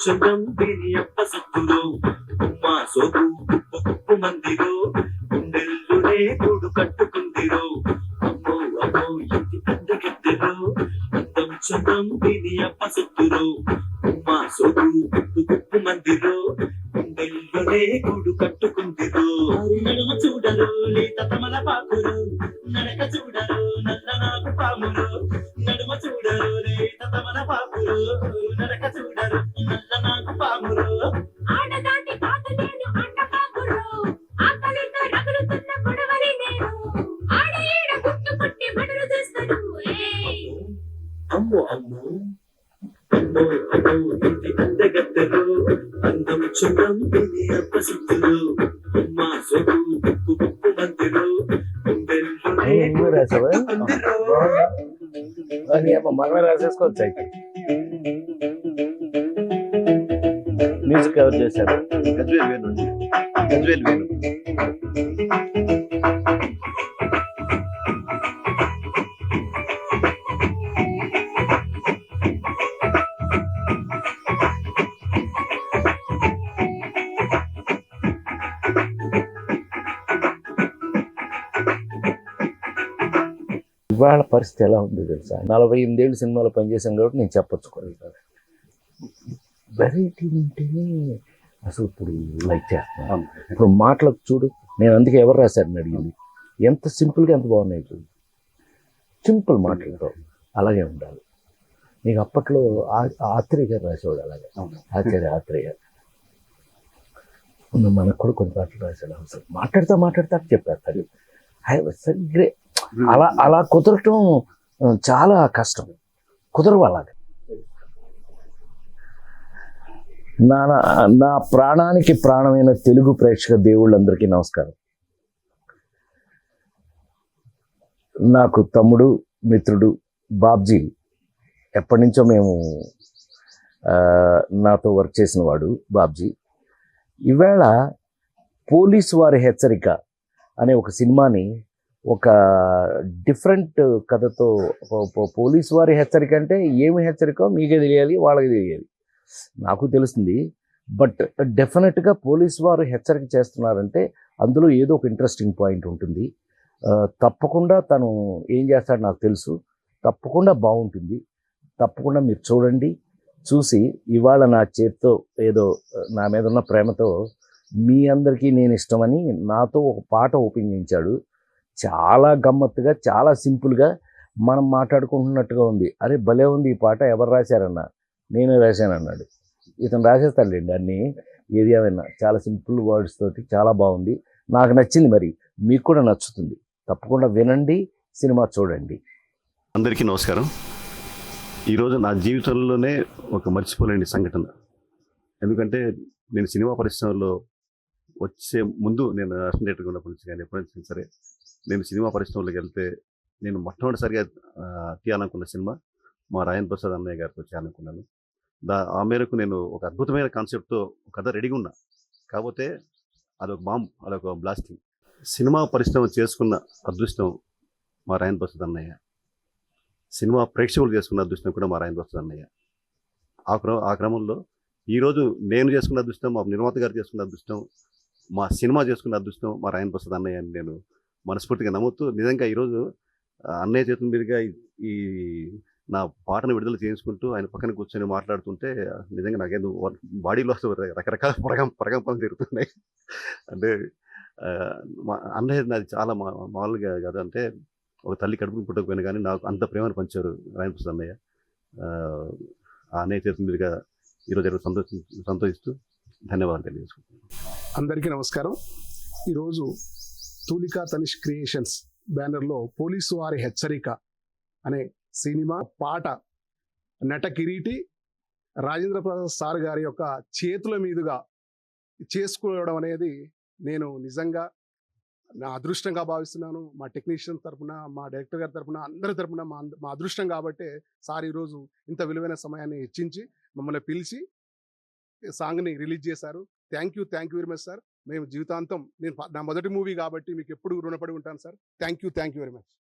చుట్టం బిరియప్ప సత్తులో ఉమ్మా సోపు ఉప్పు ఉప్పు మందిరో గుండెల్లునే గూడు కట్టుకుందిరో అమ్మో అమ్మో ఇంటి అందగెద్దెలో అందం చుట్టం బిరియప్ప సత్తులో ఉమ్మా సోపు ఉప్పు ఉప్పు మందిరో గుండెల్లునే గూడు కట్టుకుందిరో నడుమ చూడరు లేత తమల పాకురు నడక చూడరు నల్ల నాకు పామురు నడుమ చూడరు లేత తమల పాకురు నడక చూడరు నల్ల నాకు పామురు ఆడదాటి కాదు నేను అండపాకురు ఆకలితో రగులుతున్న గొడవలి నేను ఆడ ఈడ గుట్టు పుట్టి మడులు చేస్తాను అమ్మో అమ్మో అమ్మో అమ్మో ఇంటి అందగత్తెలు అందం చుట్టం ఇది అప్పసిత్తులు అమ్మా సొగు ఉప్పు ఉప్పు మందిరు మనమే రాసేసుకోవచ్చు అయితే. మ్యూజిక్ ఎవరు చేశారు? గజ్వేల్ వేణు. ఇవాళ పరిస్థితి ఎలా ఉంది తెలుసా? 48 ఏళ్ళు సినిమాలో పనిచేసాను కాబట్టి నేను చెప్పొచ్చుకోలేదు. వెరైటీ ఉంటేనే అసలు ఇప్పుడు లైక్ చేస్తున్నాను. ఇప్పుడు మాటలకు చూడు, నేను అందుకే ఎవరు రాశారని అడిగింది. ఎంత సింపుల్గా ఎంత బాగున్నాయి చూడు, సింపుల్ మాటలతో అలాగే ఉండాలి. నీకు అప్పట్లో ఆత్రేయ గారు రాసేవాడు అలాగే, ఆత్రేయ గారు మనకు కూడా కొన్ని పాటలు రాశాడు. అసలు మాట్లాడుతా చెప్పేస్తాడు. సరిగ్రే అలా కుదరటం చాలా కష్టం, కుదరవు అలాగే. నా ప్రాణానికి ప్రాణమైన తెలుగు ప్రేక్షక దేవుళ్ళందరికీ నమస్కారం. నాకు తమ్ముడు మిత్రుడు బాబ్జీ ఎప్పటి నుంచో మేము నాతో వర్క్ చేసిన వాడు బాబ్జీ. ఈవేళ పోలీసు వారి హెచ్చరిక అనే ఒక సినిమాని ఒక డిఫరెంట్ కథతో, పోలీసు వారి హెచ్చరిక అంటే ఏమి హెచ్చరికో మీకే తెలియాలి, వాళ్ళకి తెలియాలి, నాకు తెలుస్తుంది. బట్ డెఫినెట్గా పోలీసు వారు హెచ్చరిక చేస్తున్నారంటే అందులో ఏదో ఒక ఇంట్రెస్టింగ్ పాయింట్ ఉంటుంది. తప్పకుండా తను ఏం చేస్తాడో నాకు తెలుసు, తప్పకుండా బాగుంటుంది. తప్పకుండా మీరు చూడండి. చూసి ఇవాళ నా చేతితో ఏదో నా మీద ఉన్న ప్రేమతో మీ అందరికీ నేను ఇష్టమని నాతో ఒక పాట ఓపెన్ చేయించాడు. చాలా గమ్మత్తుగా, చాలా సింపుల్గా మనం మాట్లాడుకుంటున్నట్టుగా ఉంది. అరే భలే ఉంది ఈ పాట, ఎవరు రాశారన్నా? నేనే రాశాను అన్నాడు. ఇతను రాసేస్తాడులేండి అన్నీ, ఏది ఏమైనా చాలా సింపుల్ వర్డ్స్ తోటి చాలా బాగుంది, నాకు నచ్చింది. మరి మీకు కూడా నచ్చుతుంది. తప్పకుండా వినండి, సినిమా చూడండి. అందరికీ నమస్కారం. ఈరోజు నా జీవితంలోనే ఒక మర్చిపోలేని సంఘటన. ఎందుకంటే నేను సినిమా పరిశ్రమలో వచ్చే ముందు, నేను అసిస్టెంట్గా ఉన్నప్పటి నుంచి కానీ ఎప్పటి నుంచి సరే, నేను సినిమా పరిశ్రమలోకి వెళ్తే నేను మొట్టమొదటిసారిగా తీయాలనుకున్న సినిమా మా రాయన్ ప్రసాద్ అన్నయ్య గారితో చేయాలనుకున్నాను. ఆ మేరకు నేను ఒక అద్భుతమైన కాన్సెప్ట్తో కథ రెడీగా ఉన్నా. కాకపోతే అదొక బాంబ్, అదొక బ్లాస్టింగ్. సినిమా పరిశ్రమ చేసుకున్న అదృష్టం మా రాయన్ ప్రసాద్ అన్నయ్య, సినిమా ప్రేక్షకులు చేసుకున్న అదృష్టం కూడా మా రాయన్ ప్రసాద్ అన్నయ్య. ఆ క్రమంలో ఈరోజు నేను చేసుకున్న అదృష్టం, మా నిర్మాత గారు చేసుకున్న అదృష్టం, మా సినిమా చేసుకున్న అదృష్టం మా రాయన్ ప్రసాద్ అన్నయ్య అని నేను మనస్ఫూర్తిగా నమ్ముతూ, నిజంగా ఈరోజు అన్నయ్య చేతుల మీదుగా ఈ నా పాటను విడుదల చేయించుకుంటూ ఆయన పక్కన కూర్చొని మాట్లాడుతుంటే నిజంగా నాకేదో బాడీలో రకరకాల ప్రకంపనలు తిరుగుతున్నాయి. అంటే అన్నయ్య నాది చాలా మామూలుగా కాదు, అంటే ఒక తల్లి కడుపును పుట్టకపోయినా కానీ నాకు అంత ప్రేమను పంచారు రాయన్ ప్రసాద్ అన్నయ్య. ఆ అన్నయ్య చేతుల మీదుగా ఈరోజు సంతోషిస్తూ ధన్యవాదాలు తెలియజేసుకుంటున్నాను. అందరికీ నమస్కారం. ఈరోజు తూలికా తనిష్ క్రియేషన్స్ బ్యానర్లో పోలీసు వారి హెచ్చరిక అనే సినిమా పాట నట కిరీటి రాజేంద్ర ప్రసాద్ సార్ గారి యొక్క చేతుల మీదుగా చేసుకోవడం అనేది నేను నిజంగా నా అదృష్టంగా భావిస్తున్నాను. మా టెక్నీషియన్ తరఫున, మా డైరెక్టర్ గారి తరఫున, అందరి తరఫున మా అదృష్టం. కాబట్టి సార్ ఈరోజు ఇంత విలువైన సమయాన్ని హెచ్చించి మమ్మల్ని పిలిచి సాంగ్ని రిలీజ్ చేశారు. Thank you very much sir. మేము జీవితాంతం, నా మొదటి మూవీ కాబట్టి మీకు ఎప్పుడు రుణపడి ఉంటాను sir. Thank you very much.